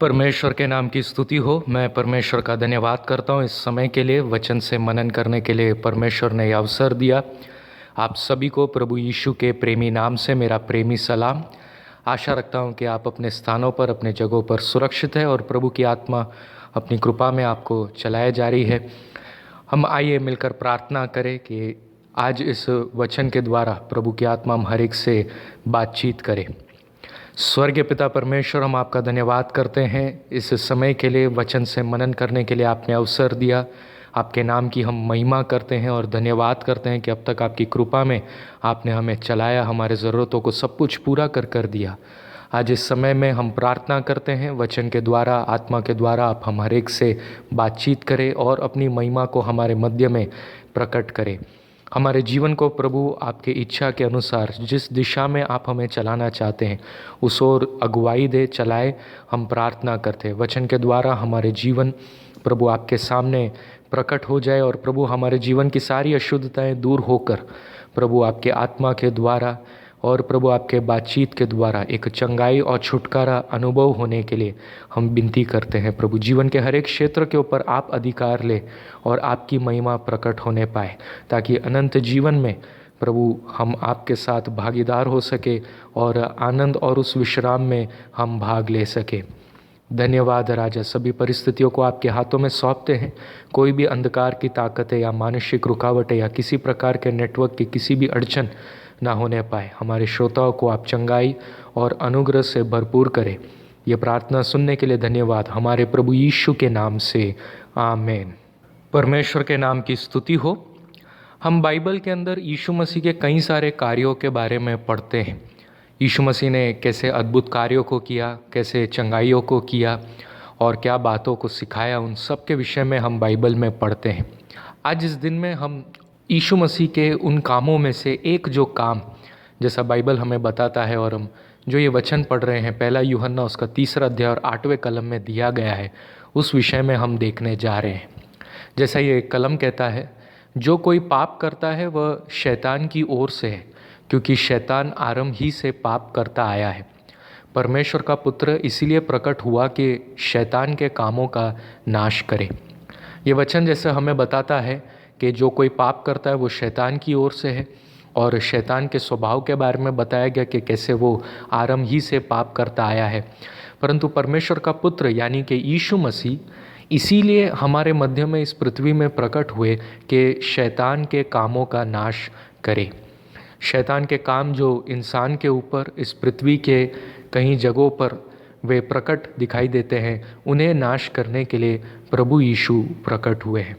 परमेश्वर के नाम की स्तुति हो। मैं परमेश्वर का धन्यवाद करता हूँ इस समय के लिए, वचन से मनन करने के लिए परमेश्वर ने यह अवसर दिया। आप सभी को प्रभु यीशु के प्रेमी नाम से मेरा प्रेमी सलाम। आशा रखता हूँ कि आप अपने स्थानों पर, अपने जगहों पर सुरक्षित है और प्रभु की आत्मा अपनी कृपा में आपको चलाए जा रही है। हम आइए मिलकर प्रार्थना करें कि आज इस वचन के द्वारा प्रभु की आत्मा हम हर एक से बातचीत करें। स्वर्गीय पिता परमेश्वर, हम आपका धन्यवाद करते हैं इस समय के लिए, वचन से मनन करने के लिए आपने अवसर दिया। आपके नाम की हम महिमा करते हैं और धन्यवाद करते हैं कि अब तक आपकी कृपा में आपने हमें चलाया, हमारे ज़रूरतों को सब कुछ पूरा कर दिया। आज इस समय में हम प्रार्थना करते हैं वचन के द्वारा, आत्मा के द्वारा आप हम हर एक से बातचीत करें और अपनी महिमा को हमारे मध्य में प्रकट करें। हमारे जीवन को प्रभु आपके इच्छा के अनुसार जिस दिशा में आप हमें चलाना चाहते हैं उस ओर अगुवाई दे, चलाए। हम प्रार्थना करते हैं वचन के द्वारा हमारे जीवन प्रभु आपके सामने प्रकट हो जाए और प्रभु हमारे जीवन की सारी अशुद्धताएं दूर होकर प्रभु आपके आत्मा के द्वारा और प्रभु आपके बातचीत के द्वारा एक चंगाई और छुटकारा अनुभव होने के लिए हम विनती करते हैं। प्रभु जीवन के हर एक क्षेत्र के ऊपर आप अधिकार ले और आपकी महिमा प्रकट होने पाए, ताकि अनंत जीवन में प्रभु हम आपके साथ भागीदार हो सके और आनंद और उस विश्राम में हम भाग ले सके। धन्यवाद राजा, सभी परिस्थितियों को आपके हाथों में सौंपते हैं। कोई भी अंधकार की ताकतें या मानसिक रुकावटें या किसी प्रकार के नेटवर्क की किसी भी अड़चन ना होने पाए। हमारे श्रोताओं को आप चंगाई और अनुग्रह से भरपूर करें। ये प्रार्थना सुनने के लिए धन्यवाद, हमारे प्रभु यीशु के नाम से, आमीन। परमेश्वर के नाम की स्तुति हो। हम बाइबल के अंदर यीशु मसीह के कई सारे कार्यों के बारे में पढ़ते हैं। यीशु मसीह ने कैसे अद्भुत कार्यों को किया, कैसे चंगाइयों को किया और क्या बातों को सिखाया, उन सब के विषय में हम बाइबल में पढ़ते हैं। आज इस दिन में हम यीशु मसीह के उन कामों में से एक जो काम, जैसा बाइबल हमें बताता है और हम जो ये वचन पढ़ रहे हैं, पहला यूहन्ना उसका 3 अध्याय और 8वें कलम में दिया गया है, उस विषय में हम देखने जा रहे हैं। जैसा ये कलम कहता है, जो कोई पाप करता है वह शैतान की ओर से है, क्योंकि शैतान आरंभ ही से पाप करता आया है। परमेश्वर का पुत्र इसीलिए प्रकट हुआ कि शैतान के कामों का नाश करे। ये वचन जैसे हमें बताता है कि जो कोई पाप करता है वो शैतान की ओर से है, और शैतान के स्वभाव के बारे में बताया गया कि कैसे वो आरंभ ही से पाप करता आया है। परंतु परमेश्वर का पुत्र यानी कि यीशु मसीह इसीलिए हमारे मध्य में इस पृथ्वी में प्रकट हुए कि शैतान के कामों का नाश करे। शैतान के काम जो इंसान के ऊपर इस पृथ्वी के कई जगहों पर वे प्रकट दिखाई देते हैं, उन्हें नाश करने के लिए प्रभु यीशु प्रकट हुए हैं।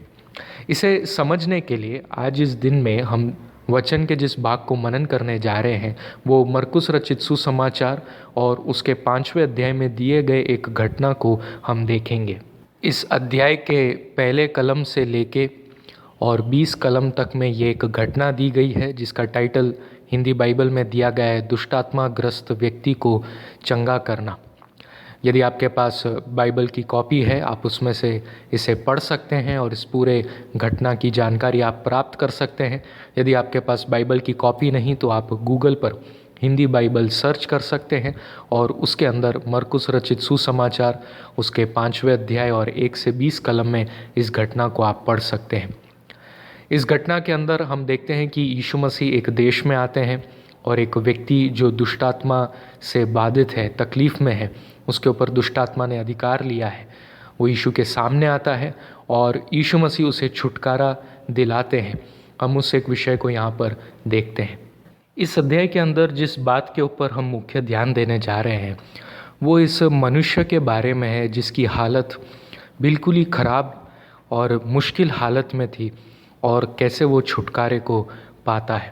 इसे समझने के लिए आज इस दिन में हम वचन के जिस भाग को मनन करने जा रहे हैं वो मरकुस रचित सुसमाचार और उसके 5वें अध्याय में दिए गए एक घटना को हम देखेंगे। इस अध्याय के पहले कलम से लेके और 20 कलम तक में ये एक घटना दी गई है, जिसका टाइटल हिंदी बाइबल में दिया गया है, दुष्टात्मा ग्रस्त व्यक्ति को चंगा करना। यदि आपके पास बाइबल की कॉपी है, आप उसमें से इसे पढ़ सकते हैं और इस पूरे घटना की जानकारी आप प्राप्त कर सकते हैं। यदि आपके पास बाइबल की कॉपी नहीं तो आप गूगल पर हिंदी बाइबल सर्च कर सकते हैं और उसके अंदर मरकुस रचित सुसमाचार उसके 5वें अध्याय और 1 से 20 कलम में इस घटना को आप पढ़ सकते हैं। इस घटना के अंदर हम देखते हैं कि यीशु मसीह एक देश में आते हैं और एक व्यक्ति जो दुष्टात्मा से बाधित है, तकलीफ़ में है, उसके ऊपर दुष्टात्मा ने अधिकार लिया है, वो यीशु के सामने आता है और यीशु मसीह उसे छुटकारा दिलाते हैं। हम उस एक विषय को यहाँ पर देखते हैं। इस अध्याय के अंदर जिस बात के ऊपर हम मुख्य ध्यान देने जा रहे हैं वो इस मनुष्य के बारे में है जिसकी हालत बिल्कुल ही ख़राब और मुश्किल हालत में थी और कैसे वो छुटकारे को पाता है।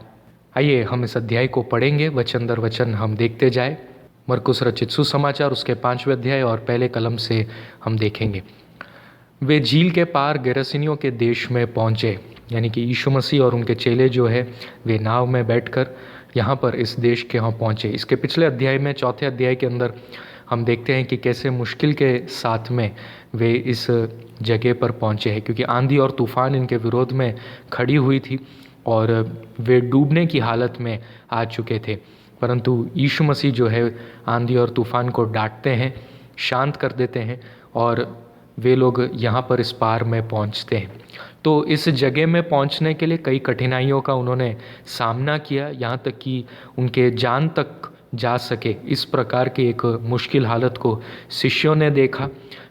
आइए हम इस अध्याय को पढ़ेंगे, वचन दर वचन हम देखते जाए। मरकुस रचित सुसमाचार उसके 5वें अध्याय और पहले कलम से हम देखेंगे। वे झील के पार गेरसिनियों के देश में पहुँचे, यानी कि यीशु मसीह और उनके चेले जो है वे नाव में बैठकर यहाँ पर इस देश के यहाँ पहुँचे। इसके पिछले अध्याय में, 4थे अध्याय के अंदर हम देखते हैं कि कैसे मुश्किल के साथ में वे इस जगह पर पहुँचे हैं, क्योंकि आंधी और तूफान इनके विरोध में खड़ी हुई थी और वे डूबने की हालत में आ चुके थे। परंतु यीशु मसीह जो है आंधी और तूफान को डांटते हैं शांत कर देते हैं और वे लोग यहाँ पर इस पार में पहुँचते हैं। तो इस जगह में पहुँचने के लिए कई कठिनाइयों का उन्होंने सामना किया, यहाँ तक कि उनके जान तक जा सके इस प्रकार की एक मुश्किल हालत को शिष्यों ने देखा।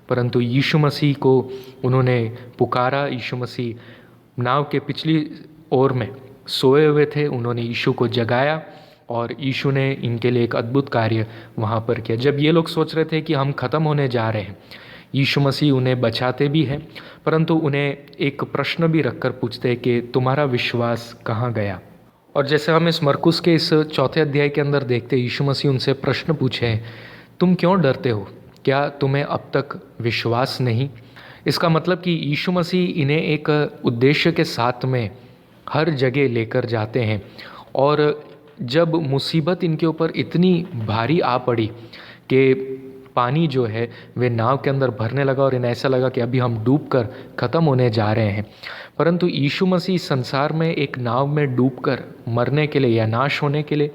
परंतु यीशु मसीह को उन्होंने पुकारा। यीशु मसीह नाव के पिछली ओर में सोए हुए थे, उन्होंने यीशु को जगाया और यीशु ने इनके लिए एक अद्भुत कार्य वहाँ पर किया। जब ये लोग सोच रहे थे कि हम ख़त्म होने जा रहे हैं, यीशु मसीह उन्हें बचाते भी हैं, परंतु उन्हें एक प्रश्न भी रखकर पूछते हैं कि तुम्हारा विश्वास कहाँ गया। और जैसे हम इस मरकुस के इस 4 अध्याय के अंदर देखते हैं, यीशु मसीह उनसे प्रश्न पूछे, तुम क्यों डरते हो? क्या तुम्हें अब तक विश्वास नहीं? इसका मतलब कि यीशु मसीह इन्हें एक उद्देश्य के साथ में हर जगह लेकर जाते हैं। और जब मुसीबत इनके ऊपर इतनी भारी आ पड़ी कि पानी जो है वे नाव के अंदर भरने लगा और इन्हें ऐसा लगा कि अभी हम डूबकर ख़त्म होने जा रहे हैं, परंतु यीशु मसीह संसार में एक नाव में डूबकर मरने के लिए या नाश होने के लिए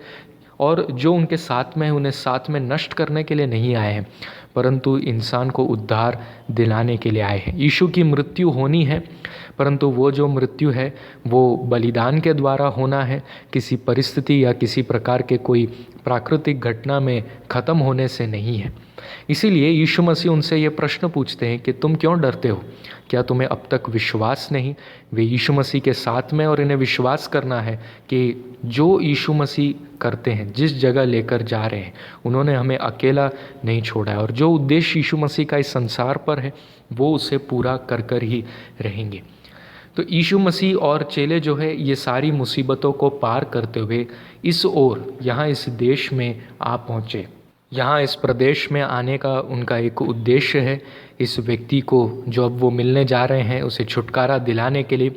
और जो उनके साथ में उन्हें साथ में नष्ट करने के लिए नहीं आए हैं, परंतु इंसान को उद्धार दिलाने के लिए आए हैं। यीशु की मृत्यु होनी है, परंतु वो जो मृत्यु है वो बलिदान के द्वारा होना है, किसी परिस्थिति या किसी प्रकार के कोई प्राकृतिक घटना में ख़त्म होने से नहीं है। इसीलिए यीशु मसीह उनसे ये प्रश्न पूछते हैं कि तुम क्यों डरते हो? क्या तुम्हें अब तक विश्वास नहीं? वे यीशु मसीह के साथ में और इन्हें विश्वास करना है कि जो यीशु मसीह करते हैं, जिस जगह लेकर जा रहे हैं, उन्होंने हमें अकेला नहीं छोड़ा है और जो उद्देश्य यीशु मसीह का इस संसार पर है वो उसे पूरा कर कर ही रहेंगे। तो यीशु मसीह और चेले जो है ये सारी मुसीबतों को पार करते हुए इस ओर यहाँ इस देश में आ पहुँचे। यहाँ इस प्रदेश में आने का उनका एक उद्देश्य है, इस व्यक्ति को जो अब वो मिलने जा रहे हैं उसे छुटकारा दिलाने के लिए।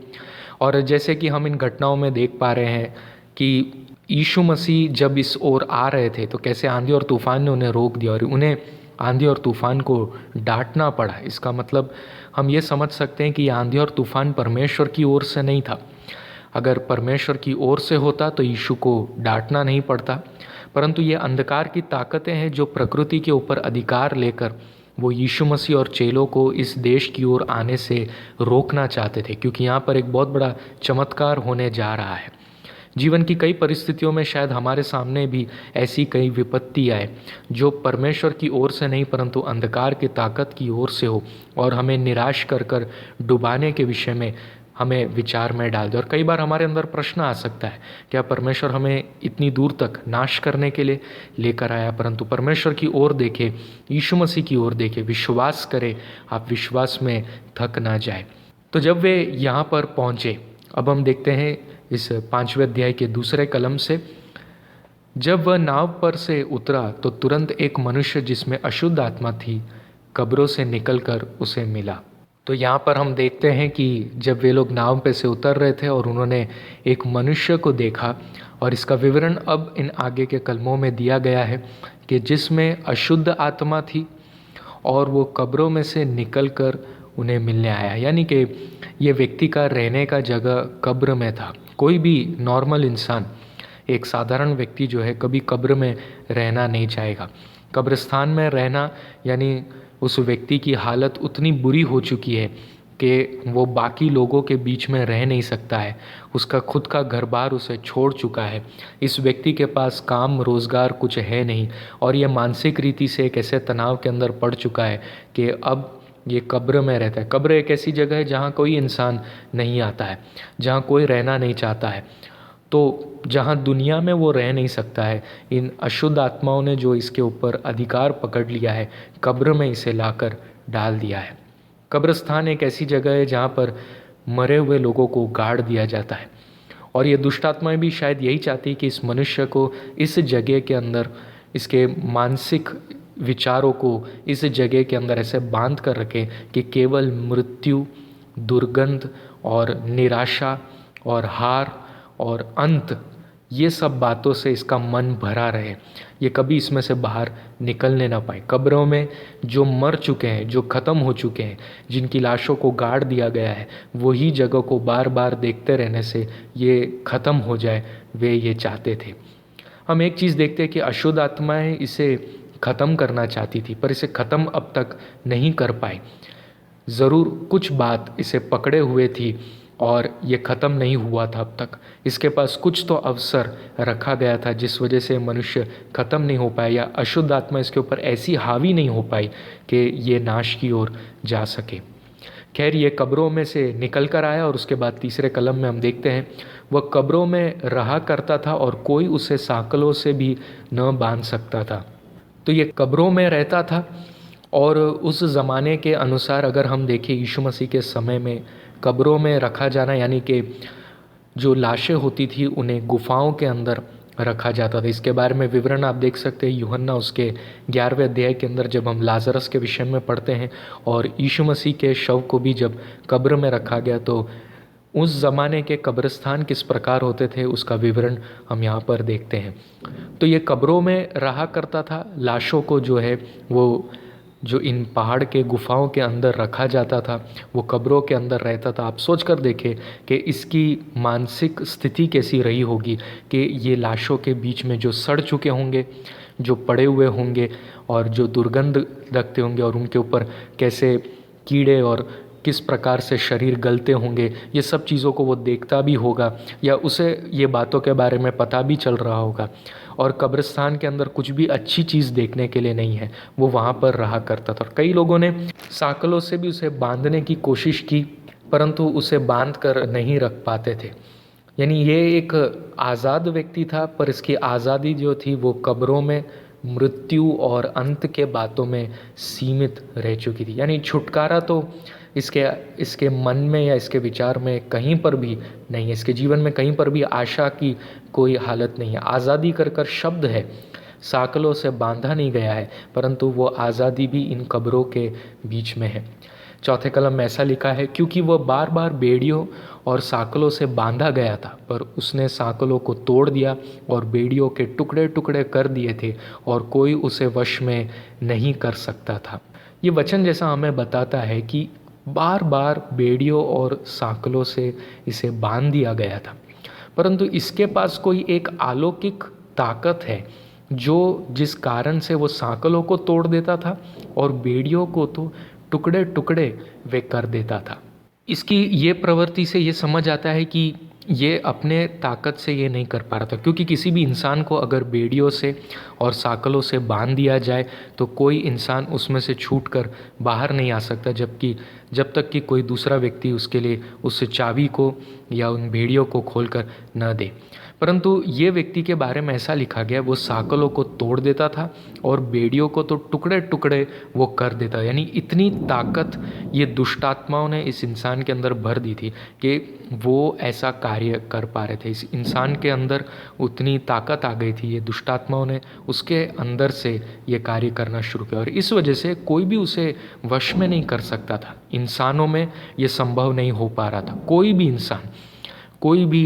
और जैसे कि हम इन घटनाओं में देख पा रहे हैं कि यीशु मसीह जब इस ओर आ रहे थे तो कैसे आंधी और तूफान ने उन्हें रोक दिया और उन्हें आंधी और तूफान को डांटना पड़ा। इसका मतलब हम ये समझ सकते हैं कि ये आंधी और तूफान परमेश्वर की ओर से नहीं था। अगर परमेश्वर की ओर से होता तो यीशु को डांटना नहीं पड़ता, परंतु ये अंधकार की ताकतें हैं जो प्रकृति के ऊपर अधिकार लेकर वो यीशु मसीह और चेलों को इस देश की ओर आने से रोकना चाहते थे, क्योंकि यहाँ पर एक बहुत बड़ा चमत्कार होने जा रहा है। जीवन की कई परिस्थितियों में शायद हमारे सामने भी ऐसी कई विपत्ति आए जो परमेश्वर की ओर से नहीं परंतु अंधकार की ताकत की ओर से हो और हमें निराश कर कर डुबाने के विषय में हमें विचार में डाल दे। और कई बार हमारे अंदर प्रश्न आ सकता है, क्या परमेश्वर हमें इतनी दूर तक नाश करने के लिए लेकर आया? परंतु परमेश्वर की ओर देखे, यीशु मसीह की ओर देखे, विश्वास करें, आप विश्वास में थक ना जाए। तो जब वे यहाँ पर पहुँचे, अब हम देखते हैं इस 5वें अध्याय के दूसरे कलम से, जब वह नाव पर से उतरा तो तुरंत एक मनुष्य जिसमें अशुद्ध आत्मा थी कब्रों से निकलकर उसे मिला। तो यहाँ पर हम देखते हैं कि जब वे लोग नाव पे से उतर रहे थे और उन्होंने एक मनुष्य को देखा, और इसका विवरण अब इन आगे के कलमों में दिया गया है कि जिसमें अशुद्ध आत्मा थी और वो कब्रों में से निकलकर उन्हें मिलने आया। यानी कि ये व्यक्ति का रहने का जगह कब्र में था। कोई भी नॉर्मल इंसान, एक साधारण व्यक्ति जो है कभी कब्र में रहना नहीं चाहेगा। कब्रिस्तान में रहना यानी उस व्यक्ति की हालत उतनी बुरी हो चुकी है कि वो बाकी लोगों के बीच में रह नहीं सकता है। उसका खुद का घर बार उसे छोड़ चुका है। इस व्यक्ति के पास काम रोज़गार कुछ है नहीं और ये मानसिक रीति से एक ऐसे तनाव के अंदर पड़ चुका है कि अब ये कब्र में रहता है। कब्र एक ऐसी जगह है जहाँ कोई इंसान नहीं आता है, जहाँ कोई रहना नहीं चाहता है, तो जहाँ दुनिया में वो रह नहीं सकता है। इन अशुद्ध आत्माओं ने जो इसके ऊपर अधिकार पकड़ लिया है, कब्र में इसे लाकर डाल दिया है। कब्रिस्तान एक ऐसी जगह है जहाँ पर मरे हुए लोगों को गाड़ दिया जाता है और ये दुष्ट आत्माएं भी शायद यही चाहती कि इस मनुष्य को इस जगह के अंदर, इसके मानसिक विचारों को इस जगह के अंदर ऐसे बांध कर रखें कि केवल मृत्यु, दुर्गंध और निराशा और हार और अंत, ये सब बातों से इसका मन भरा रहे, ये कभी इसमें से बाहर निकलने ना पाए। कब्रों में जो मर चुके हैं, जो ख़त्म हो चुके हैं, जिनकी लाशों को गाड़ दिया गया है, वही जगह को बार बार देखते रहने से ये ख़त्म हो जाए, वे ये चाहते थे। हम एक चीज़ देखते हैं कि अशुद्ध आत्माएं इसे ख़त्म करना चाहती थी, पर इसे ख़त्म अब तक नहीं कर पाई। ज़रूर कुछ बात इसे पकड़े हुए थी और ये ख़त्म नहीं हुआ था अब तक। इसके पास कुछ तो अवसर रखा गया था जिस वजह से मनुष्य ख़त्म नहीं हो पाया, या अशुद्ध आत्मा इसके ऊपर ऐसी हावी नहीं हो पाई कि ये नाश की ओर जा सके। खैर, ये कब्रों में से निकल कर आया और उसके बाद तीसरे कलम में हम देखते हैं वह कब्रों में रहा करता था और कोई उसे साँकलों से भी न बांध सकता था। तो ये कब्रों में रहता था, और उस ज़माने के अनुसार अगर हम देखें यीशु मसीह के समय में कब्रों में रखा जाना, यानी कि जो लाशें होती थी उन्हें गुफाओं के अंदर रखा जाता था। इसके बारे में विवरण आप देख सकते हैं यूहन्ना उसके 11वें अध्याय के अंदर, जब हम लाजरस के विषय में पढ़ते हैं और यीशु मसीह के शव को भी जब कब्र में रखा गया तो उस ज़माने के कब्रिस्तान किस प्रकार होते थे उसका विवरण हम यहाँ पर देखते हैं। तो ये कब्रों में रहा करता था, लाशों को जो है वो जो इन पहाड़ के गुफाओं के अंदर रखा जाता था, वो कब्रों के अंदर रहता था। आप सोच कर देखें कि इसकी मानसिक स्थिति कैसी रही होगी कि ये लाशों के बीच में जो सड़ चुके होंगे, जो पड़े हुए होंगे और जो दुर्गंध रखते होंगे, और उनके ऊपर कैसे कीड़े और किस प्रकार से शरीर गलते होंगे, ये सब चीज़ों को वो देखता भी होगा, या उसे ये बातों के बारे में पता भी चल रहा होगा। और कब्रिस्तान के अंदर कुछ भी अच्छी चीज़ देखने के लिए नहीं है, वो वहाँ पर रहा करता था। और कई लोगों ने साँकलों से भी उसे बांधने की कोशिश की, परंतु उसे बांध कर नहीं रख पाते थे। यानी ये एक आज़ाद व्यक्ति था, पर इसकी आज़ादी जो थी वो कब्रों में, मृत्यु और अंत के बातों में सीमित रह चुकी थी। यानी छुटकारा तो इसके मन में या इसके विचार में कहीं पर भी नहीं है, इसके जीवन में कहीं पर भी आशा की कोई हालत नहीं है। आज़ादी कर कर शब्द है, साँकलों से बांधा नहीं गया है, परंतु वो आज़ादी भी इन कब्रों के बीच में है। चौथे कलम में ऐसा लिखा है, क्योंकि वह बार बार बेड़ियों और साँकलों से बांधा गया था, पर उसने साँकलों को तोड़ दिया और बेड़ियों के टुकड़े टुकड़े कर दिए थे, और कोई उसे वश में नहीं कर सकता था। ये वचन जैसा हमें बताता है कि बार बार बेड़ियों और साँकलों से इसे बांध दिया गया था, परंतु इसके पास कोई एक अलौकिक ताकत है जो जिस कारण से वो साँकलों को तोड़ देता था और बेड़ियों को तो टुकड़े टुकड़े वे कर देता था। इसकी ये प्रवृत्ति से ये समझ आता है कि ये अपने ताकत से ये नहीं कर पा रहा था, क्योंकि किसी भी इंसान को अगर बेड़ियों से और साँकलों से बांध दिया जाए तो कोई इंसान उसमें से छूटकर बाहर नहीं आ सकता, जब तक कि कोई दूसरा व्यक्ति उसके लिए उस चाबी को या उन बेड़ियों को खोलकर न दे। परंतु ये व्यक्ति के बारे में ऐसा लिखा गया, वो साँकलों को तोड़ देता था और बेड़ियों को तो टुकड़े टुकड़े वो कर देता। यानी इतनी ताकत ये दुष्ट आत्माओं ने इस इंसान के अंदर भर दी थी कि वो ऐसा कार्य कर पा रहे थे। इस इंसान के अंदर उतनी ताकत आ गई थी, ये दुष्ट आत्माओं ने उसके अंदर से ये कार्य करना शुरू किया, और इस वजह से कोई भी उसे वश में नहीं कर सकता था। इंसानों में ये संभव नहीं हो पा रहा था। कोई भी इंसान कोई भी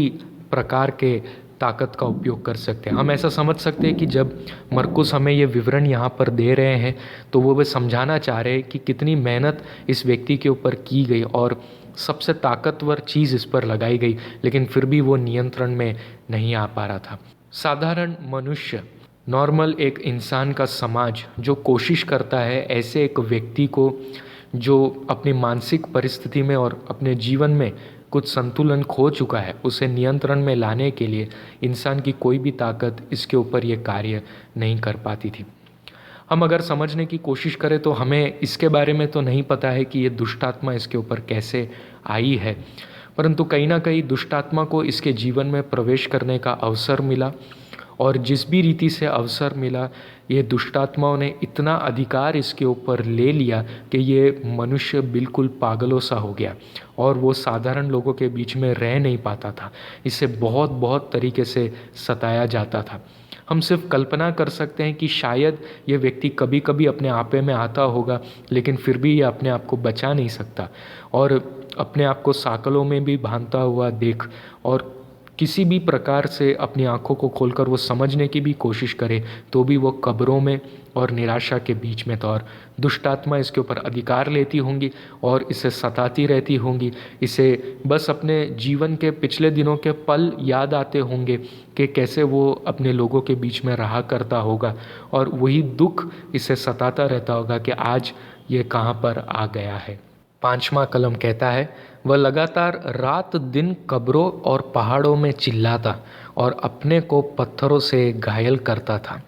प्रकार के ताकत का उपयोग कर सकते हैं। हम ऐसा समझ सकते हैं कि जब मरकुस हमें ये विवरण यहाँ पर दे रहे हैं तो वो समझाना चाह रहे हैं कि कितनी मेहनत इस व्यक्ति के ऊपर की गई और सबसे ताकतवर चीज़ इस पर लगाई गई, लेकिन फिर भी वो नियंत्रण में नहीं आ पा रहा था। साधारण मनुष्य, नॉर्मल एक इंसान का समाज जो कोशिश करता है ऐसे एक व्यक्ति को जो अपनी मानसिक परिस्थिति में और अपने जीवन में कुछ संतुलन खो चुका है, उसे नियंत्रण में लाने के लिए इंसान की कोई भी ताकत इसके ऊपर ये कार्य नहीं कर पाती थी। हम अगर समझने की कोशिश करें तो हमें इसके बारे में तो नहीं पता है कि ये दुष्ट आत्मा इसके ऊपर कैसे आई है, परंतु कहीं ना कहीं दुष्ट आत्मा को इसके जीवन में प्रवेश करने का अवसर मिला, और जिस भी रीति से अवसर मिला ये दुष्ट आत्माओं ने इतना अधिकार इसके ऊपर ले लिया कि ये मनुष्य बिल्कुल पागलों सा हो गया और वो साधारण लोगों के बीच में रह नहीं पाता था। इसे बहुत बहुत तरीके से सताया जाता था। हम सिर्फ कल्पना कर सकते हैं कि शायद ये व्यक्ति कभी कभी अपने आपे में आता होगा, लेकिन फिर भी ये अपने आप को बचा नहीं सकता और अपने आप को साँकलों में भी बांधता हुआ देख और किसी भी प्रकार से अपनी आँखों को खोलकर वो समझने की भी कोशिश करे तो भी वो कब्रों में और निराशा के बीच में था। और दुष्ट आत्मा इसके ऊपर अधिकार लेती होंगी और इसे सताती रहती होंगी। इसे बस अपने जीवन के पिछले दिनों के पल याद आते होंगे कि कैसे वो अपने लोगों के बीच में रहा करता होगा, और वही दुख इसे सताता रहता होगा कि आज ये कहाँ पर आ गया है। 5वां कलम कहता है, वह लगातार रात दिन कब्रों और पहाड़ों में चिल्लाता और अपने को पत्थरों से घायल करता था।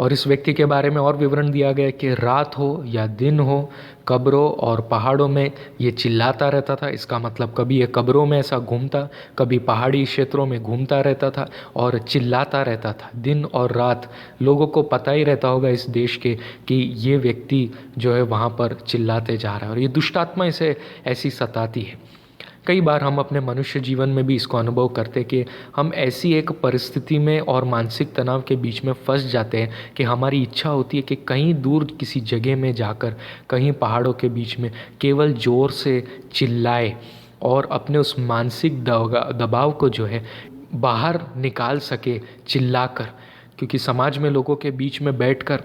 और इस व्यक्ति के बारे में और विवरण दिया गया कि रात हो या दिन हो, कब्रों और पहाड़ों में ये चिल्लाता रहता था। इसका मतलब कभी ये कब्रों में ऐसा घूमता, कभी पहाड़ी क्षेत्रों में घूमता रहता था और चिल्लाता रहता था दिन और रात। लोगों को पता ही रहता होगा इस देश के कि ये व्यक्ति जो है वहाँ पर चिल्लाते जा रहा है, और ये दुष्ट आत्मा इसे ऐसी सताती है। कई बार हम अपने मनुष्य जीवन में भी इसको अनुभव करते कि हम ऐसी एक परिस्थिति में और मानसिक तनाव के बीच में फंस जाते हैं कि हमारी इच्छा होती है कि कहीं दूर किसी जगह में जाकर, कहीं पहाड़ों के बीच में केवल ज़ोर से चिल्लाए और अपने उस मानसिक दबाव को जो है बाहर निकाल सके चिल्लाकर। क्योंकि समाज में लोगों के बीच में बैठकर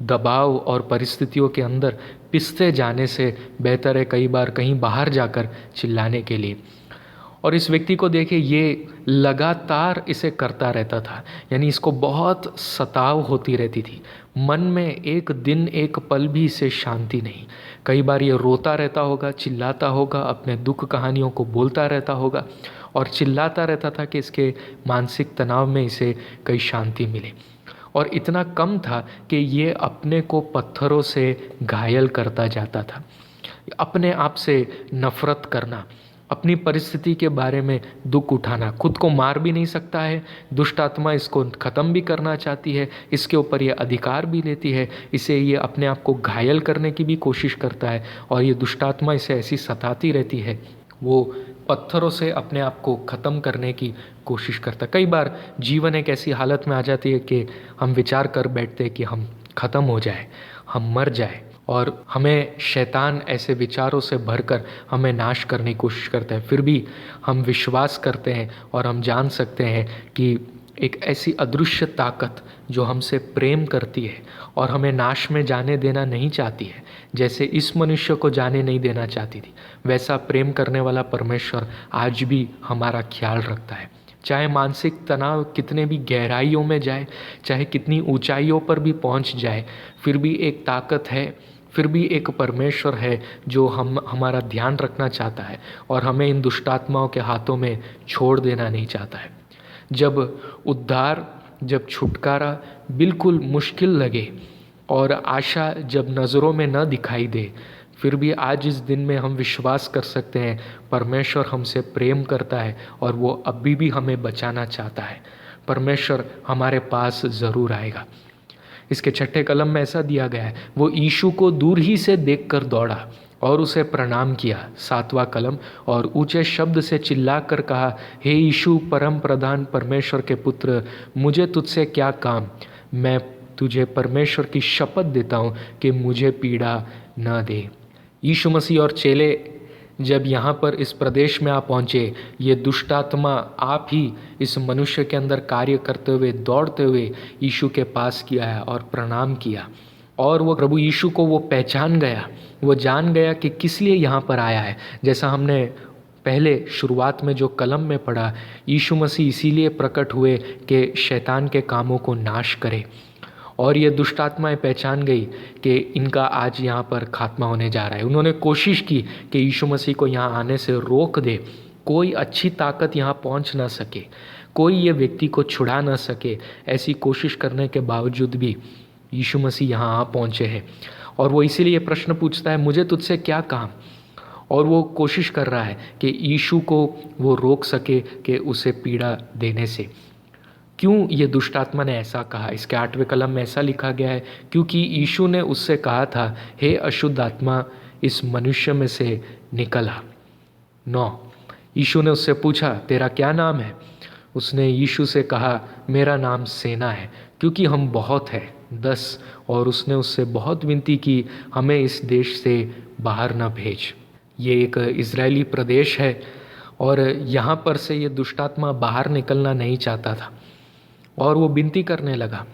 दबाव और परिस्थितियों के अंदर पिसते जाने से बेहतर है कई बार कहीं बाहर जाकर चिल्लाने के लिए। और इस व्यक्ति को देखिए, ये लगातार इसे करता रहता था, यानी इसको बहुत सताव होती रहती थी। मन में एक दिन एक पल भी इसे शांति नहीं। कई बार ये रोता रहता होगा, चिल्लाता होगा, अपने दुख कहानियों को बोलता रहता होगा और चिल्लाता रहता था कि इसके मानसिक तनाव में इसे कहीं शांति मिले। और इतना कम था कि ये अपने को पत्थरों से घायल करता जाता था। अपने आप से नफरत करना, अपनी परिस्थिति के बारे में दुख उठाना, खुद को मार भी नहीं सकता है, दुष्ट आत्मा इसको ख़त्म भी करना चाहती है, इसके ऊपर ये अधिकार भी लेती है, इसे ये अपने आप को घायल करने की भी कोशिश करता है, और ये दुष्ट आत्मा इसे ऐसी सताती रहती है, वो पत्थरों से अपने आप को ख़त्म करने की कोशिश करता है। कई बार जीवन एक ऐसी हालत में आ जाती है कि हम विचार कर बैठते हैं कि हम ख़त्म हो जाए, हम मर जाए, और हमें शैतान ऐसे विचारों से भरकर हमें नाश करने की कोशिश करता है। फिर भी हम विश्वास करते हैं और हम जान सकते हैं कि एक ऐसी अदृश्य ताकत जो हमसे प्रेम करती है और हमें नाश में जाने देना नहीं चाहती है, जैसे इस मनुष्य को जाने नहीं देना चाहती थी, वैसा प्रेम करने वाला परमेश्वर आज भी हमारा ख्याल रखता है। चाहे मानसिक तनाव कितने भी गहराइयों में जाए, चाहे कितनी ऊंचाइयों पर भी पहुंच जाए, फिर भी एक ताकत है, फिर भी एक परमेश्वर है जो हमारा ध्यान रखना चाहता है और हमें इन दुष्टात्माओं के हाथों में छोड़ देना नहीं चाहता है। जब उद्धार, जब छुटकारा बिल्कुल मुश्किल लगे और आशा जब नज़रों में न दिखाई दे, फिर भी आज इस दिन में हम विश्वास कर सकते हैं परमेश्वर हमसे प्रेम करता है और वो अभी भी हमें बचाना चाहता है। परमेश्वर हमारे पास ज़रूर आएगा। इसके 6ठे कलम में ऐसा दिया गया है, वो यीशु को दूर ही से देखकर दौड़ा और उसे प्रणाम किया। 7वां कलम, और ऊंचे शब्द से चिल्लाकर कहा, हे यीशु परम प्रधान परमेश्वर के पुत्र, मुझे तुझसे क्या काम, मैं तुझे परमेश्वर की शपथ देता हूँ कि मुझे पीड़ा न दे। यीशु मसीह और चेले जब यहाँ पर इस प्रदेश में आ पहुँचे, ये दुष्टात्मा आप ही इस मनुष्य के अंदर कार्य करते हुए दौड़ते हुए यीशु के पास किया है और प्रणाम किया। और वो प्रभु यीशु को वो पहचान गया, वो जान गया कि किस लिए यहाँ पर आया है। जैसा हमने पहले शुरुआत में जो कलम में पढ़ा, यीशु मसीह इसीलिए प्रकट हुए कि शैतान के कामों को नाश करे। और ये दुष्ट आत्माएं पहचान गई कि इनका आज यहाँ पर खात्मा होने जा रहा है। उन्होंने कोशिश की कि यीशु मसीह को यहाँ आने से रोक दे, कोई अच्छी ताकत यहाँ पहुँच ना सके, कोई ये व्यक्ति को छुड़ा ना सके। ऐसी कोशिश करने के बावजूद भी यीशु मसीह यहाँ आ पहुँचे हैं, और वो इसीलिए प्रश्न पूछता है, मुझे तुझसे क्या काम। और वो कोशिश कर रहा है कि यीशु को वो रोक सके कि उसे पीड़ा देने से। क्यों ये दुष्ट आत्मा ने ऐसा कहा? इसके 8वें कलम में ऐसा लिखा गया है, क्योंकि यीशु ने उससे कहा था, हे अशुद्ध आत्मा, इस मनुष्य में से निकल आ। 9, यीशु ने उससे पूछा, तेरा क्या नाम है? उसने यीशु से कहा, मेरा नाम सेना है, क्योंकि हम बहुत हैं। 10, और उसने उससे बहुत विनती की, हमें इस देश से बाहर न भेज। ये एक इजरायली प्रदेश है और यहाँ पर से ये दुष्टात्मा बाहर निकलना नहीं चाहता था और वो विनती करने लगा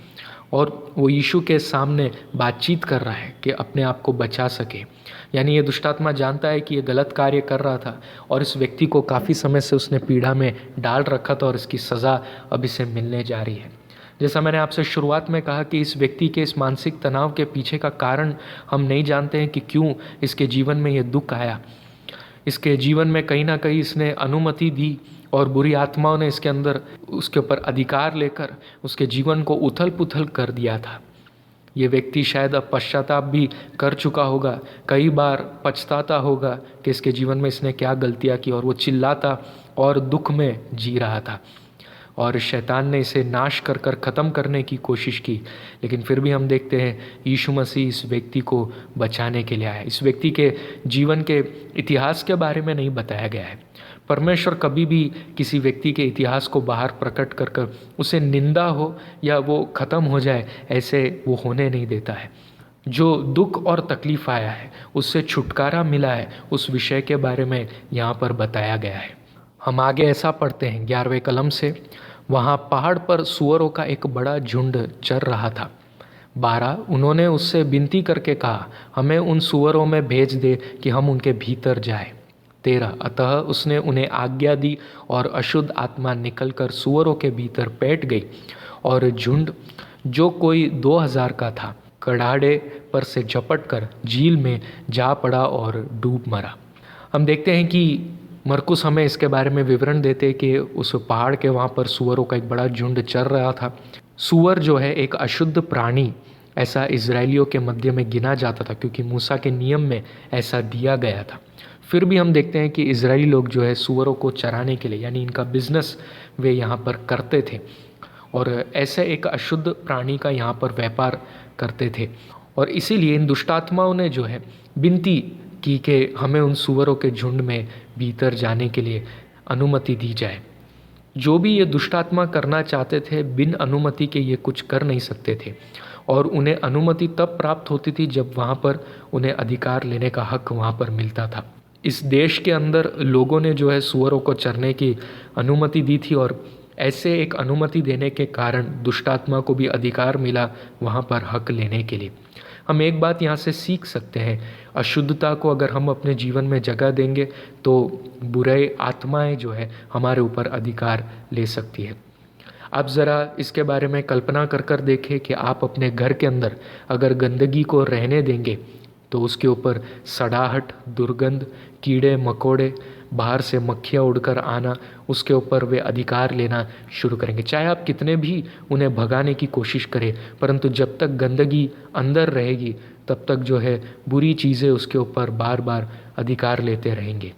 और वो यीशु के सामने बातचीत कर रहा है कि अपने आप को बचा सके। यानी ये दुष्टात्मा जानता है कि ये गलत कार्य कर रहा था और इस व्यक्ति को काफ़ी समय से उसने पीड़ा में डाल रखा था और इसकी सज़ा अब इसे मिलने जा रही है। जैसा मैंने आपसे शुरुआत में कहा कि इस व्यक्ति के इस मानसिक तनाव के पीछे का कारण हम नहीं जानते हैं कि क्यों इसके जीवन में ये दुख आया। इसके जीवन में कहीं ना कहीं इसने अनुमति दी और बुरी आत्माओं ने इसके अंदर उसके ऊपर अधिकार लेकर उसके जीवन को उथल पुथल कर दिया था। ये व्यक्ति शायद अब पश्चाताप भी कर चुका होगा, कई बार पछताता होगा कि इसके जीवन में इसने क्या गलतियाँ की, और वो चिल्लाता और दुख में जी रहा था और शैतान ने इसे नाश कर कर ख़त्म करने की कोशिश की। लेकिन फिर भी हम देखते हैं यीशु मसीह इस व्यक्ति को बचाने के लिए आया। इस व्यक्ति के जीवन के इतिहास के बारे में नहीं बताया गया है। परमेश्वर कभी भी किसी व्यक्ति के इतिहास को बाहर प्रकट कर कर उसे निंदा हो या वो ख़त्म हो जाए, ऐसे वो होने नहीं देता है। जो दुख और तकलीफ़ आया है, उससे छुटकारा मिला है, उस विषय के बारे में यहाँ पर बताया गया है। हम आगे ऐसा पढ़ते हैं 11वें कलम से, वहाँ पहाड़ पर सुअरों का एक बड़ा झुंड चर रहा था। 12, उन्होंने उससे विनती करके कहा, हमें उन सुअरों में भेज दे कि हम उनके भीतर जाएं। 13, अतः उसने उन्हें आज्ञा दी और अशुद्ध आत्मा निकलकर सुअरों के भीतर बैठ गई और झुंड जो कोई 2000 का था कड़ाड़े पर से झपट कर झील में जा पड़ा और डूब मरा। हम देखते हैं कि मरकुस हमें इसके बारे में विवरण देते कि उस पहाड़ के वहाँ पर सुअरों का एक बड़ा झुंड चर रहा था। सुअर जो है एक अशुद्ध प्राणी, ऐसा इजरायलियों के मध्य में गिना जाता था क्योंकि मूसा के नियम में ऐसा दिया गया था। फिर भी हम देखते हैं कि इजरायली लोग जो है सुअरों को चराने के लिए, यानी इनका बिजनेस वे यहाँ पर करते थे और ऐसे एक अशुद्ध प्राणी का यहाँ पर व्यापार करते थे। और इसीलिए इन दुष्टात्माओं ने जो है विनती की कि हमें उन सुअरों के झुंड में भीतर जाने के लिए अनुमति दी जाए। जो भी ये दुष्टात्मा करना चाहते थे, बिन अनुमति के ये कुछ कर नहीं सकते थे और उन्हें अनुमति तब प्राप्त होती थी जब वहाँ पर उन्हें अधिकार लेने का हक वहाँ पर मिलता था। इस देश के अंदर लोगों ने जो है सुअरों को चरने की अनुमति दी थी और ऐसे एक अनुमति देने के कारण दुष्टात्मा को भी अधिकार मिला वहाँ पर हक लेने के लिए। हम एक बात यहाँ से सीख सकते हैं, अशुद्धता को अगर हम अपने जीवन में जगह देंगे तो बुरे आत्माएं जो है हमारे ऊपर अधिकार ले सकती है। आप ज़रा इसके बारे में कल्पना कर कर देखें कि आप अपने घर के अंदर अगर गंदगी को रहने देंगे तो उसके ऊपर सड़ाहट, दुर्गंध, कीड़े मकोड़े, बाहर से मक्खियाँ उड़कर आना, उसके ऊपर वे अधिकार लेना शुरू करेंगे। चाहे आप कितने भी उन्हें भगाने की कोशिश करें, परंतु जब तक गंदगी अंदर रहेगी तब तक जो है बुरी चीज़ें उसके ऊपर बार बार अधिकार लेते रहेंगे।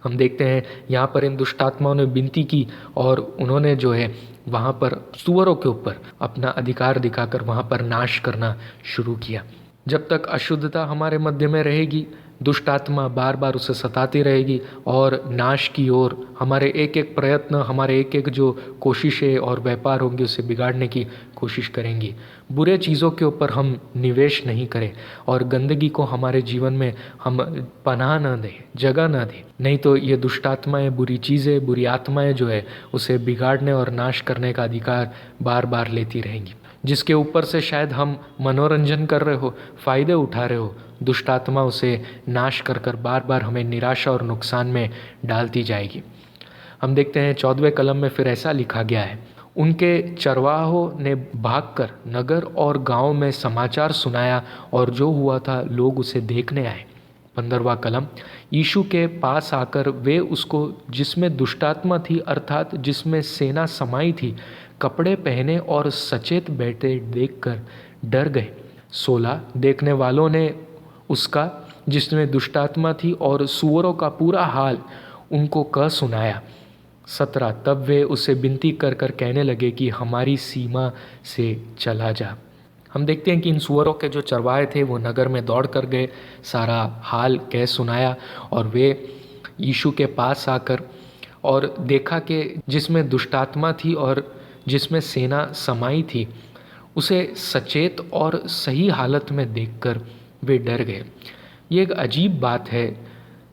हम देखते हैं यहाँ पर इन दुष्टात्माओं ने विनती की और उन्होंने जो है वहाँ पर सुअरों के ऊपर अपना अधिकार दिखाकर वहाँ पर नाश करना शुरू किया। जब तक अशुद्धता हमारे मध्य में रहेगी, दुष्ट आत्मा बार बार उसे सताती रहेगी और नाश की ओर हमारे एक एक प्रयत्न, हमारे एक एक जो कोशिशें और व्यापार होंगे उसे बिगाड़ने की कोशिश करेंगी। बुरे चीज़ों के ऊपर हम निवेश नहीं करें और गंदगी को हमारे जीवन में हम पनाह न दें, जगह न दें, नहीं तो ये दुष्ट आत्माएँ, बुरी चीज़ें, बुरी आत्माएँ जो है उसे बिगाड़ने और नाश करने का अधिकार बार बार लेती रहेंगी। जिसके ऊपर से शायद हम मनोरंजन कर रहे हो, फ़ायदे उठा रहे हो, दुष्ट आत्मा उसे नाश कर कर बार बार हमें निराशा और नुकसान में डालती जाएगी। हम देखते हैं 14वें कलम में फिर ऐसा लिखा गया है, उनके चरवाहों ने भागकर नगर और गांव में समाचार सुनाया और जो हुआ था लोग उसे देखने आए। 15वां कलम, यीशु के पास आकर वे उसको जिसमें दुष्टात्मा थी अर्थात जिसमें सेना समाई थी कपड़े पहने और सचेत बैठे देखकर डर गए। 16, देखने वालों ने उसका जिसमें दुष्टात्मा थी और सुअरों का पूरा हाल उनको कह सुनाया। 17, तब वे उसे विनती कर कर कहने लगे कि हमारी सीमा से चला जा। हम देखते हैं कि इन सुअरों के जो चरवाहे थे वो नगर में दौड़ कर गए, सारा हाल कह सुनाया और वे यीशु के पास आकर और देखा कि जिसमें दुष्टात्मा थी और जिसमें सेना समाई थी उसे सचेत और सही हालत में देखकर वे डर गए। ये एक अजीब बात है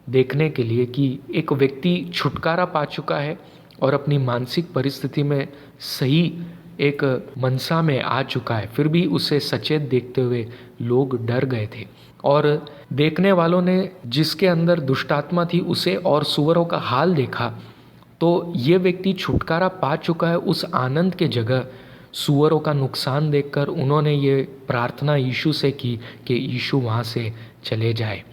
देखने के लिए कि एक व्यक्ति छुटकारा पा चुका है और अपनी मानसिक परिस्थिति में सही एक मनसा में आ चुका है, फिर भी उसे सचेत देखते हुए लोग डर गए थे। और देखने वालों ने जिसके अंदर दुष्टात्मा थी उसे और सूअरों का हाल देखा, तो ये व्यक्ति छुटकारा पा चुका है, उस आनंद के जगह सूअरों का नुकसान देखकर उन्होंने ये प्रार्थना यीशु से की कि यीशु वहाँ से चले जाए।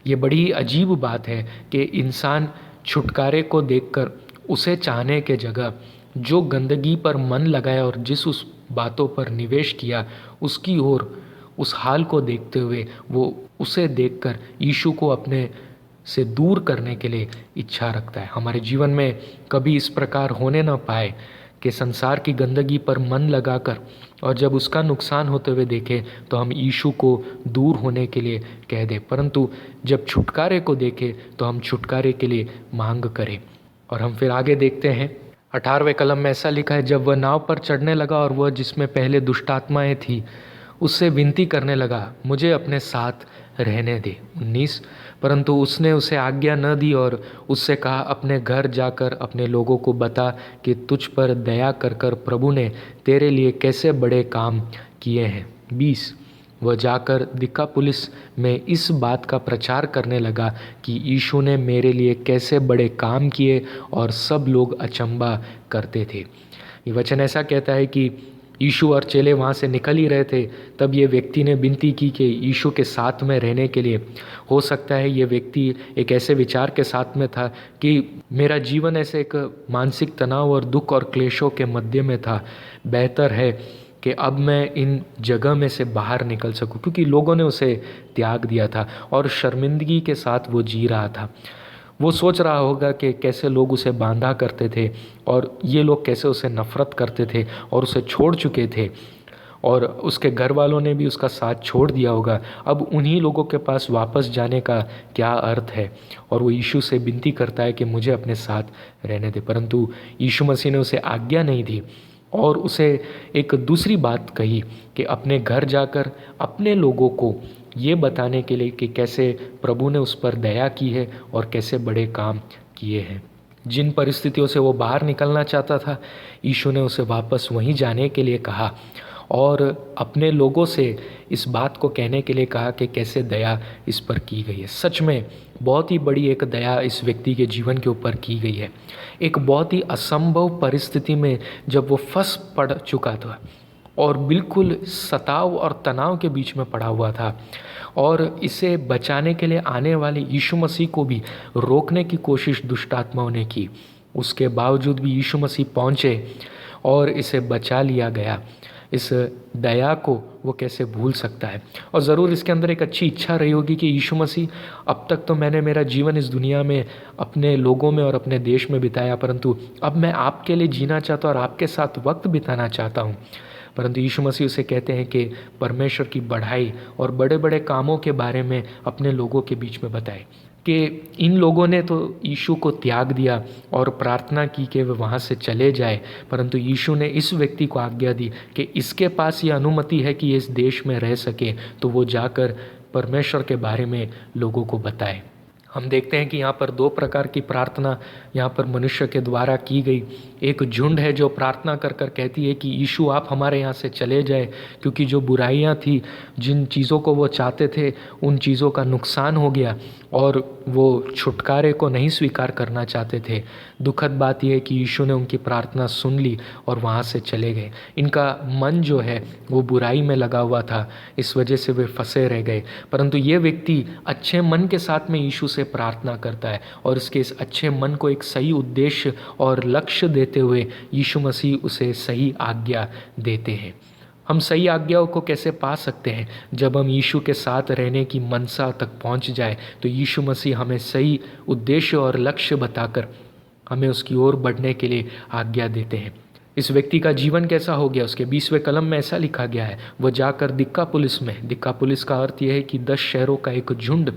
ये बड़ी अजीब बात है कि इंसान छुटकारे को देखकर उसे चाहने के जगह जो गंदगी पर मन लगाया और जिस उस बातों पर निवेश किया, उसकी ओर उस हाल को देखते हुए वो उसे देखकर यीशु को अपने से दूर करने के लिए इच्छा रखता है। हमारे जीवन में कभी इस प्रकार होने ना पाए कि संसार की गंदगी पर मन लगाकर और जब उसका नुकसान होते हुए देखें तो हम यीशु को दूर होने के लिए कह दें, परंतु जब छुटकारे को देखें तो हम छुटकारे के लिए मांग करें। और हम फिर आगे देखते हैं 18वें कलम में ऐसा लिखा है, जब वह नाव पर चढ़ने लगा और वह जिसमें पहले दुष्टात्माएं थी उससे विनती करने लगा, मुझे अपने साथ रहने दे। 19 परंतु उसने उसे आज्ञा न दी और उससे कहा, अपने घर जाकर अपने लोगों को बता कि तुझ पर दया कर कर प्रभु ने तेरे लिए कैसे बड़े काम किए हैं। 20 वह जाकर दिकापुलिस में इस बात का प्रचार करने लगा कि यीशु ने मेरे लिए कैसे बड़े काम किए, और सब लोग अचंभा करते थे। ये वचन ऐसा कहता है कि यीशु और चेले वहाँ से निकल ही रहे थे, तब ये व्यक्ति ने विनती की कि यीशु के साथ में रहने के लिए। हो सकता है ये व्यक्ति एक ऐसे विचार के साथ में था कि मेरा जीवन ऐसे एक मानसिक तनाव और दुख और क्लेशों के मध्य में था, बेहतर है कि अब मैं इन जगह में से बाहर निकल सकूं, क्योंकि लोगों ने उसे त्याग दिया था और शर्मिंदगी के साथ वो जी रहा था। वो सोच रहा होगा कि कैसे लोग उसे बांधा करते थे और ये लोग कैसे उसे नफ़रत करते थे और उसे छोड़ चुके थे, और उसके घर वालों ने भी उसका साथ छोड़ दिया होगा। अब उन्हीं लोगों के पास वापस जाने का क्या अर्थ है। और वो यीशु से विनती करता है कि मुझे अपने साथ रहने दे, परंतु यीशु मसीह ने उसे आज्ञा नहीं दी और उसे एक दूसरी बात कही कि अपने घर जाकर अपने लोगों को ये बताने के लिए कि कैसे प्रभु ने उस पर दया की है और कैसे बड़े काम किए हैं। जिन परिस्थितियों से वो बाहर निकलना चाहता था, यीशु ने उसे वापस वहीं जाने के लिए कहा और अपने लोगों से इस बात को कहने के लिए कहा कि कैसे दया इस पर की गई है। सच में बहुत ही बड़ी एक दया इस व्यक्ति के जीवन के ऊपर की गई है। एक बहुत ही असंभव परिस्थिति में जब वो फंस पड़ चुका था और बिल्कुल सताव और तनाव के बीच में पड़ा हुआ था, और इसे बचाने के लिए आने वाले यीशु मसीह को भी रोकने की कोशिश दुष्टात्माओं ने की, उसके बावजूद भी यीशु मसीह पहुँचे और इसे बचा लिया गया। इस दया को वो कैसे भूल सकता है। और ज़रूर इसके अंदर एक अच्छी इच्छा रही होगी कि यीशु मसीह, अब तक तो मैंने मेरा जीवन इस दुनिया में अपने लोगों में और अपने देश में बिताया, परंतु अब मैं आपके लिए जीना चाहता हूँ और आपके साथ वक्त बिताना चाहता हूँ। परंतु यीशु मसीह उसे कहते हैं कि परमेश्वर की बढ़ाई और बड़े बड़े कामों के बारे में अपने लोगों के बीच में बताए। कि इन लोगों ने तो यीशु को त्याग दिया और प्रार्थना की कि वे वहाँ से चले जाए, परंतु यीशु ने इस व्यक्ति को आज्ञा दी कि इसके पास ये अनुमति है कि इस देश में रह सके, तो वो जाकर परमेश्वर के बारे में लोगों को बताए। हम देखते हैं कि यहाँ पर दो प्रकार की प्रार्थना यहाँ पर मनुष्य के द्वारा की गई। एक झुंड है जो प्रार्थना कर कर कहती है कि यीशु आप हमारे यहाँ से चले जाए, क्योंकि जो बुराइयाँ थी, जिन चीज़ों को वो चाहते थे, उन चीज़ों का नुकसान हो गया और वो छुटकारे को नहीं स्वीकार करना चाहते थे। दुखद बात यह है कि यीशु ने उनकी प्रार्थना सुन ली और वहाँ से चले गए। इनका मन जो है वो बुराई में लगा हुआ था, इस वजह से वे फंसे रह गए। परंतु ये व्यक्ति अच्छे मन के साथ में यीशु से प्रार्थना करता है और इसके इस अच्छे मन को एक सही उद्देश्य और लक्ष्य देते हुए यीशु मसीह उसे सही आज्ञा देते हैं। हम सही आज्ञाओं को कैसे पा सकते हैं? जब हम यीशु के साथ रहने की मनसा तक पहुंच जाए तो यीशु मसीह हमें सही उद्देश्य और लक्ष्य बताकर हमें उसकी ओर बढ़ने के लिए आज्ञा देते हैं। इस व्यक्ति का जीवन कैसा हो गया? उसके 20वें कलम में ऐसा लिखा गया है, वह जाकर दिकापुलिस में, दिकापुलिस का अर्थ यह है कि 10 शहरों का एक झुंड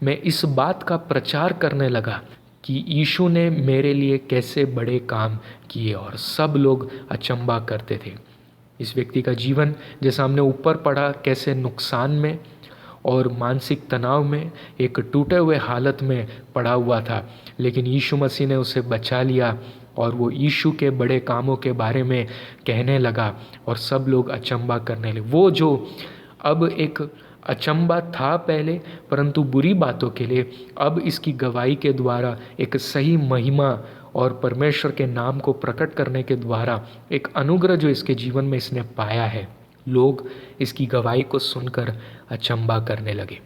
में इस बात का प्रचार करने लगा कि यीशु ने मेरे लिए कैसे बड़े काम किए, और सब लोग अचंभा करते थे। इस व्यक्ति का जीवन, जैसा हमने ऊपर पढ़ा, कैसे नुकसान में और मानसिक तनाव में एक टूटे हुए हालत में पड़ा हुआ था, लेकिन यीशु मसीह ने उसे बचा लिया और वो यीशु के बड़े कामों के बारे में कहने लगा और सब लोग अचंभा करने लगे। वो जो अब एक अचंभा था पहले, परंतु बुरी बातों के लिए, अब इसकी गवाही के द्वारा एक सही महिमा और परमेश्वर के नाम को प्रकट करने के द्वारा एक अनुग्रह जो इसके जीवन में इसने पाया है, लोग इसकी गवाही को सुनकर अचंभा करने लगे।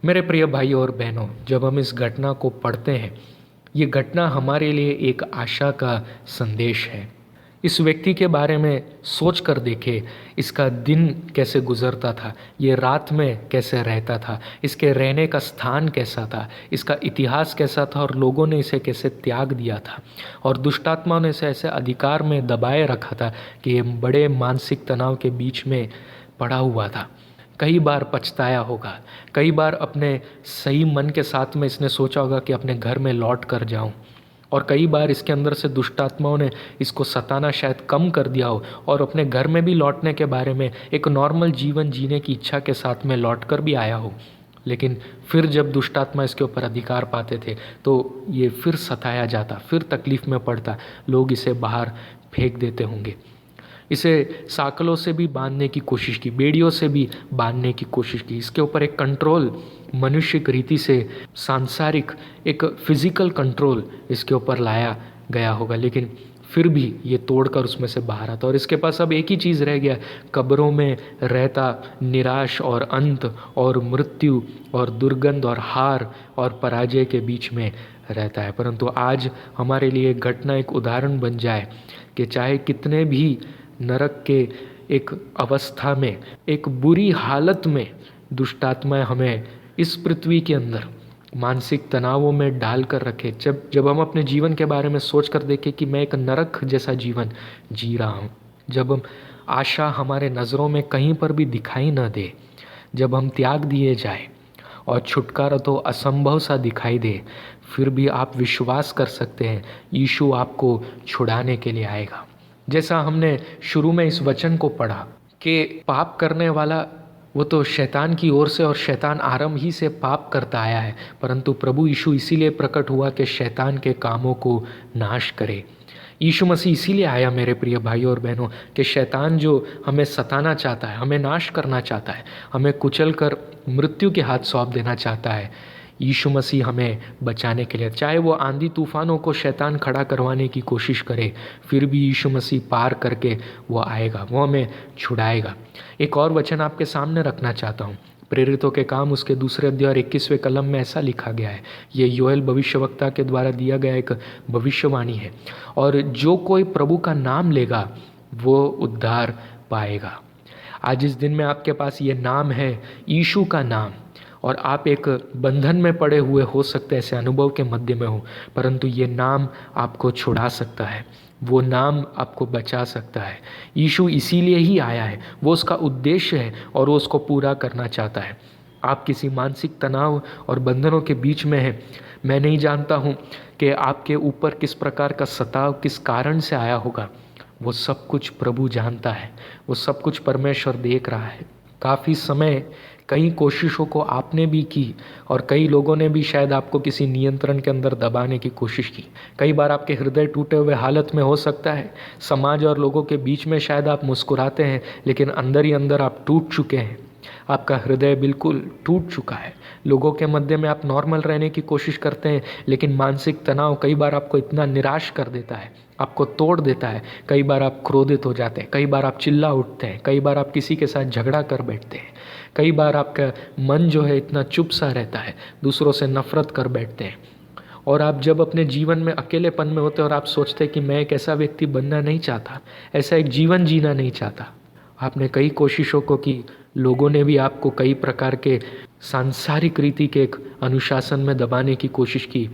मेरे प्रिय भाई और बहनों, जब हम इस घटना को पढ़ते हैं, ये घटना हमारे लिए एक आशा का संदेश है। इस व्यक्ति के बारे में सोच कर देखे, इसका दिन कैसे गुजरता था, ये रात में कैसे रहता था, इसके रहने का स्थान कैसा था, इसका इतिहास कैसा था और लोगों ने इसे कैसे त्याग दिया था और दुष्टात्माओं ने इसे ऐसे अधिकार में दबाए रखा था कि ये बड़े मानसिक तनाव के बीच में पड़ा हुआ था। कई बार पछताया होगा, कई बार अपने सही मन के साथ में इसने सोचा होगा कि अपने घर में लौट कर जाऊं, और कई बार इसके अंदर से दुष्टात्माओं ने इसको सताना शायद कम कर दिया हो और अपने घर में भी लौटने के बारे में एक नॉर्मल जीवन जीने की इच्छा के साथ में लौट कर भी आया हो। लेकिन फिर जब दुष्टात्मा इसके ऊपर अधिकार पाते थे तो ये फिर सताया जाता, फिर तकलीफ़ में पड़ता, लोग इसे बाहर फेंक देते होंगे। इसे साकलों से भी बांधने की कोशिश की, बेड़ियों से भी बांधने की कोशिश की। इसके ऊपर एक कंट्रोल, मनुष्य रीति से सांसारिक एक फिजिकल कंट्रोल इसके ऊपर लाया गया होगा, लेकिन फिर भी ये तोड़कर उसमें से बाहर आता। और इसके पास अब एक ही चीज़ रह गया, कब्रों में रहता, निराश और अंत और मृत्यु और दुर्गंध और हार और पराजय के बीच में रहता है। परंतु आज हमारे लिए घटना एक उदाहरण बन जाए कि चाहे कितने भी नरक के एक अवस्था में, एक बुरी हालत में दुष्टात्माएं हमें इस पृथ्वी के अंदर मानसिक तनावों में डाल कर रखे, जब हम अपने जीवन के बारे में सोच कर देखें कि मैं एक नरक जैसा जीवन जी रहा हूँ, जब हम आशा हमारे नज़रों में कहीं पर भी दिखाई न दे, जब हम त्याग दिए जाए और छुटकारा तो असंभव सा दिखाई दे, फिर भी आप विश्वास कर सकते हैं यीशु आपको छुड़ाने के लिए आएगा। जैसा हमने शुरू में इस वचन को पढ़ा कि पाप करने वाला वो तो शैतान की ओर से और शैतान आरंभ ही से पाप करता आया है, परंतु प्रभु यीशु इसीलिए प्रकट हुआ कि शैतान के कामों को नाश करे। यीशु मसीह इसीलिए आया मेरे प्रिय भाइयों और बहनों कि शैतान जो हमें सताना चाहता है, हमें नाश करना चाहता है, हमें कुचल कर मृत्यु के हाथ सौंप देना चाहता है, यीशु मसीह हमें बचाने के लिए, चाहे वो आंधी तूफानों को शैतान खड़ा करवाने की कोशिश करे, फिर भी यीशु मसीह पार करके वो आएगा, वो हमें छुड़ाएगा। एक और वचन आपके सामने रखना चाहता हूँ। प्रेरितों के काम उसके 2 अध्याय और 21वें कलम में ऐसा लिखा गया है। ये योएल भविष्यवक्ता के द्वारा दिया गया एक भविष्यवाणी है, और जो कोई प्रभु का नाम लेगा वो उद्धार पाएगा। आज इस दिन में आपके पास ये नाम है, यीशु का नाम, और आप एक बंधन में पड़े हुए हो सकते हैं, ऐसे अनुभव के मध्य में हो, परंतु ये नाम आपको छुड़ा सकता है, वो नाम आपको बचा सकता है। यीशु इसीलिए ही आया है, वो उसका उद्देश्य है और वो उसको पूरा करना चाहता है। आप किसी मानसिक तनाव और बंधनों के बीच में हैं, मैं नहीं जानता हूँ कि आपके ऊपर किस प्रकार का सताव किस कारण से आया होगा, वो सब कुछ प्रभु जानता है, वो सब कुछ परमेश्वर देख रहा है। काफ़ी समय कई कोशिशों को आपने भी की और कई लोगों ने भी शायद आपको किसी नियंत्रण के अंदर दबाने की कोशिश की। कई बार आपके हृदय टूटे हुए हालत में हो सकता है, समाज और लोगों के बीच में शायद आप मुस्कुराते हैं, लेकिन अंदर ही अंदर आप टूट चुके हैं, आपका हृदय बिल्कुल टूट चुका है। लोगों के मध्य में आप नॉर्मल रहने की कोशिश करते हैं, लेकिन मानसिक तनाव कई बार आपको इतना निराश कर देता है, आपको तोड़ देता है। कई बार आप क्रोधित हो जाते हैं, कई बार आप चिल्ला उठते हैं, कई बार आप किसी के साथ झगड़ा कर बैठते हैं, कई बार आपका मन जो है इतना चुप सा रहता है, दूसरों से नफरत कर बैठते हैं। और आप जब अपने जीवन में अकेलेपन में होते हैं और आप सोचते हैं कि मैं एक ऐसा व्यक्ति बनना नहीं चाहता, ऐसा एक जीवन जीना नहीं चाहता, आपने कई कोशिशों को की, लोगों ने भी आपको कई प्रकार के सांसारिक रीति के एक अनुशासन में दबाने की कोशिश की,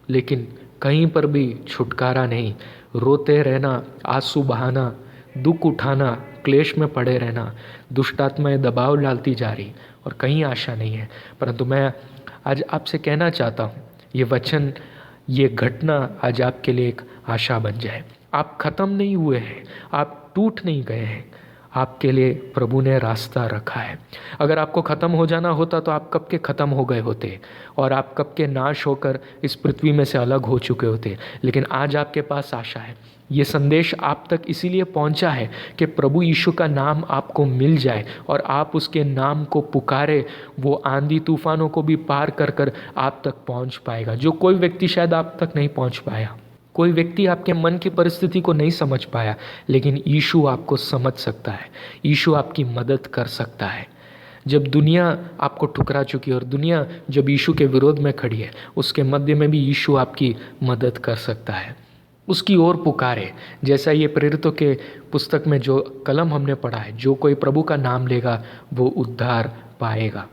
लेकिन कहीं पर भी छुटकारा नहीं। रोते रहना, आंसू बहाना, दुख उठाना, क्लेश में पड़े रहना, दुष्टात्माएं दबाव डालती जा रही और कहीं आशा नहीं है। परंतु मैं आज आपसे कहना चाहता हूँ, ये वचन, ये घटना आज आपके लिए एक आशा बन जाए। आप ख़त्म नहीं हुए हैं, आप टूट नहीं गए हैं, आपके लिए प्रभु ने रास्ता रखा है। अगर आपको ख़त्म हो जाना होता तो आप कब के ख़त्म हो गए होते और आप कब के नाश होकर इस पृथ्वी में से अलग हो चुके होते। लेकिन आज आपके पास आशा है। ये संदेश आप तक इसीलिए पहुंचा है कि प्रभु यीशु का नाम आपको मिल जाए और आप उसके नाम को पुकारे, वो आंधी तूफानों को भी पार कर कर आप तक पहुंच पाएगा, जो कोई व्यक्ति शायद आप तक नहीं पहुंच पाया। कोई व्यक्ति आपके मन की परिस्थिति को नहीं समझ पाया, लेकिन यीशु आपको समझ सकता है। यीशु आपकी मदद कर सकता है। जब दुनिया आपको ठुकरा चुकी है और दुनिया जब यीशु के विरोध में खड़ी है, उसके मध्य में भी यीशु आपकी मदद कर सकता है। उसकी ओर पुकारे, जैसा ये प्रेरितों के पुस्तक में जो कलम हमने पढ़ा है, जो कोई प्रभु का नाम लेगा वो उद्धार पाएगा।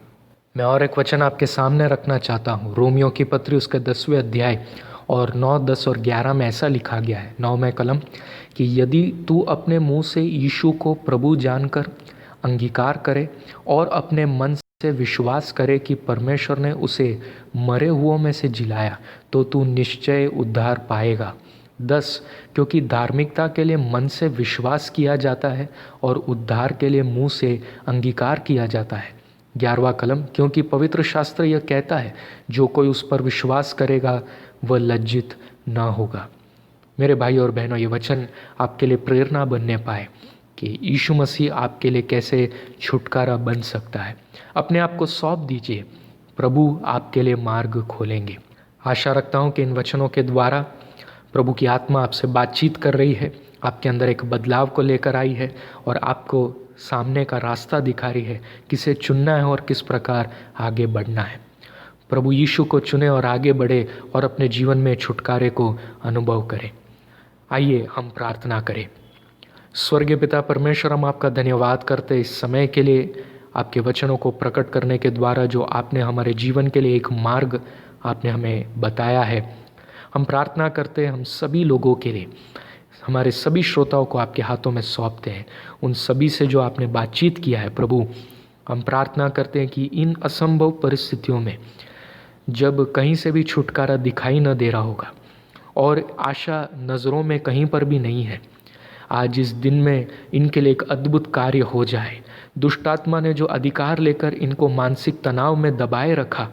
मैं और एक वचन आपके सामने रखना चाहता हूँ। रोमियो की पत्री उसके 10वें अध्याय और 9, 10 और 11 में ऐसा लिखा गया है, 9 में कलम, कि यदि तू अपने मुंह से यीशु को प्रभु जानकर अंगीकार करे और अपने मन से विश्वास करे कि परमेश्वर ने उसे मरे हुओं में से जिलाया, तो तू निश्चय उद्धार पाएगा। 10, क्योंकि धार्मिकता के लिए मन से विश्वास किया जाता है और उद्धार के लिए मुंह से अंगीकार किया जाता है। 11वां कलम, क्योंकि पवित्र शास्त्र यह कहता है, जो कोई उस पर विश्वास करेगा वह लज्जित ना होगा। मेरे भाई और बहनों, ये वचन आपके लिए प्रेरणा बनने पाए कि यीशु मसीह आपके लिए कैसे छुटकारा बन सकता है। अपने आप को सौंप दीजिए, प्रभु आपके लिए मार्ग खोलेंगे। आशा रखता हूँ कि इन वचनों के द्वारा प्रभु की आत्मा आपसे बातचीत कर रही है, आपके अंदर एक बदलाव को लेकर आई है और आपको सामने का रास्ता दिखा रही है, किसे चुनना है और किस प्रकार आगे बढ़ना है। प्रभु यीशु को चुने और आगे बढ़े और अपने जीवन में छुटकारे को अनुभव करें। आइए हम प्रार्थना करें। स्वर्गीय पिता परमेश्वर, हम आपका धन्यवाद करते इस समय के लिए, आपके वचनों को प्रकट करने के द्वारा जो आपने हमारे जीवन के लिए एक मार्ग आपने हमें बताया है। हम प्रार्थना करते हैं हम सभी लोगों के लिए, हमारे सभी श्रोताओं को आपके हाथों में सौंपते हैं। उन सभी से जो आपने बातचीत किया है प्रभु, हम प्रार्थना करते हैं कि इन असंभव परिस्थितियों में जब कहीं से भी छुटकारा दिखाई न दे रहा होगा और आशा नज़रों में कहीं पर भी नहीं है, आज इस दिन में इनके लिए एक अद्भुत कार्य हो जाए। दुष्ट आत्मा ने जो अधिकार लेकर इनको मानसिक तनाव में दबाए रखा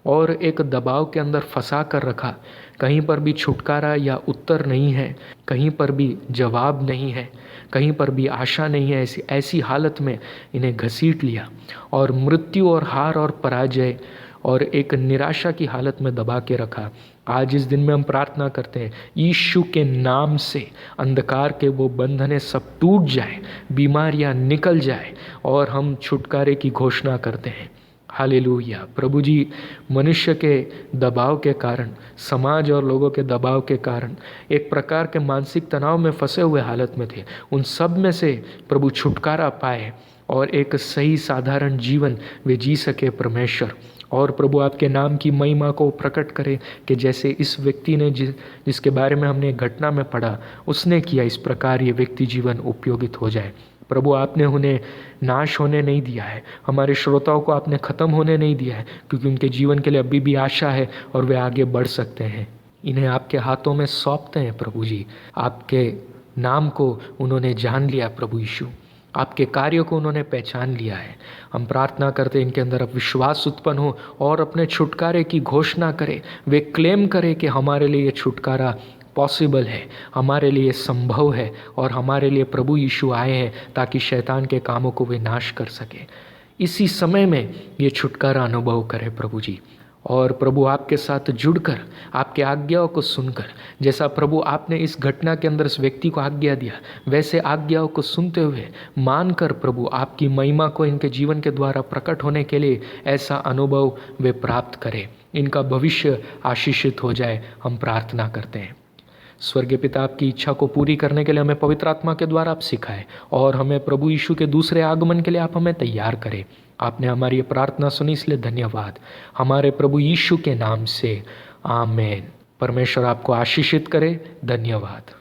और एक दबाव के अंदर फंसा कर रखा, कहीं पर भी छुटकारा या उत्तर नहीं है, कहीं पर भी जवाब नहीं है, कहीं पर भी आशा नहीं है, ऐसी हालत में इन्हें घसीट लिया और मृत्यु और हार और पराजय और एक निराशा की हालत में दबा के रखा। आज इस दिन में हम प्रार्थना करते हैं, यीशु के नाम से अंधकार के वो बंधने सब टूट जाए, बीमारियां निकल जाए और हम छुटकारे की घोषणा करते हैं। हालेलुया। प्रभु जी, मनुष्य के दबाव के कारण, समाज और लोगों के दबाव के कारण एक प्रकार के मानसिक तनाव में फंसे हुए हालत में थे, उन सब में से प्रभु छुटकारा पाए और एक सही साधारण जीवन वे जी सके परमेश्वर। और प्रभु आपके नाम की महिमा को प्रकट करे कि जैसे इस व्यक्ति ने जिसके बारे में हमने घटना में पढ़ा, उसने किया, इस प्रकार ये व्यक्ति जीवन उपयोगित हो जाए। प्रभु आपने उन्हें नाश होने नहीं दिया है, हमारे श्रोताओं को आपने ख़त्म होने नहीं दिया है, क्योंकि उनके जीवन के लिए अभी भी आशा है और वे आगे बढ़ सकते हैं। इन्हें आपके हाथों में सौंपते हैं प्रभु जी। आपके नाम को उन्होंने जान लिया प्रभु यीशु, आपके कार्यों को उन्होंने पहचान लिया है। हम प्रार्थना करते हैं इनके अंदर अब विश्वास उत्पन्न हो और अपने छुटकारे की घोषणा करें। वे क्लेम करें कि हमारे लिए ये छुटकारा पॉसिबल है, हमारे लिए संभव है और हमारे लिए प्रभु यीशु आए हैं ताकि शैतान के कामों को वे नाश कर सके। इसी समय में ये छुटकारा अनुभव करें प्रभु जी। और प्रभु आपके साथ जुड़कर, आपके आज्ञाओं को सुनकर, जैसा प्रभु आपने इस घटना के अंदर इस व्यक्ति को आज्ञा दिया, वैसे आज्ञाओं को सुनते हुए मानकर प्रभु आपकी महिमा को इनके जीवन के द्वारा प्रकट होने के लिए ऐसा अनुभव वे प्राप्त करें, इनका भविष्य आशीषित हो जाए, हम प्रार्थना करते हैं। स्वर्गीय पिता, आपकी इच्छा को पूरी करने के लिए हमें पवित्र आत्मा के द्वारा आप सिखाएं और हमें प्रभु यीशु के दूसरे आगमन के लिए आप हमें तैयार करें। आपने हमारी ये प्रार्थना सुनी, इसलिए धन्यवाद। हमारे प्रभु यीशु के नाम से आमेन। परमेश्वर आपको आशीषित करे। धन्यवाद।